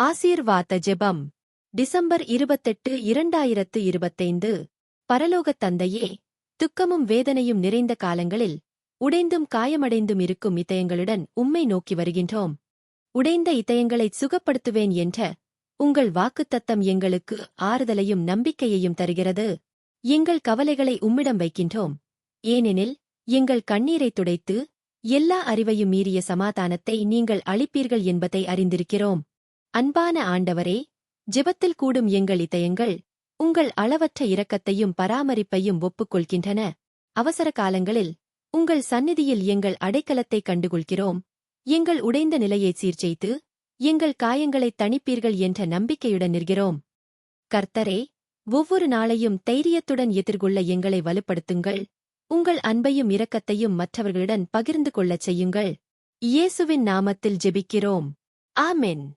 ஆசீர்வாத ஜெபம் டிசம்பர் 28, 2025. பரலோகத் தந்தையே, துக்கமும் வேதனையும் நிறைந்த காலங்களில் உடைந்தும் காயமடைந்தும் இருக்கும் இதயங்களுடன் உம்மை நோக்கி வருகின்றோம். உடைந்த இதயங்களைச் சுகப்படுத்துவேன் என்ற உங்கள் வாக்குத்தத்தம் எங்களுக்கு ஆறுதலையும் நம்பிக்கையையும் தருகிறது. எங்கள் கவலைகளை உம்மிடம் வைக்கின்றோம். ஏனெனில் எங்கள் கண்ணீரைத் துடைத்து எல்லா அறிவையும் மீறிய சமாதானத்தை நீங்கள் அளிப்பீர்கள் என்பதை அறிந்திருக்கிறோம். அன்பான ஆண்டவரே, ஜெபத்தில் கூடும் எங்கள் இதயங்கள் உங்கள் அளவற்ற இரக்கத்தையும் பராமரிப்பையும் ஒப்புக்கொள்கின்றன. அவசர காலங்களில் உங்கள் சந்நிதியில் எங்கள் அடைக்கலத்தைக் கண்டுகொள்கிறோம். எங்கள் உடைந்த நிலையைச் சீர்செய்து எங்கள் காயங்களைத் தணிப்பீர்கள் என்ற நம்பிக்கையுடன் நிற்கிறோம். கர்த்தரே, ஒவ்வொரு நாளையும் தைரியத்துடன் எதிர்கொள்ள எங்களை வலுப்படுத்துங்கள். உங்கள் அன்பையும் இரக்கத்தையும் மற்றவர்களுடன் பகிர்ந்து கொள்ளச் செய்யுங்கள். இயேசுவின் நாமத்தில் ஜெபிக்கிறோம். ஆமென்.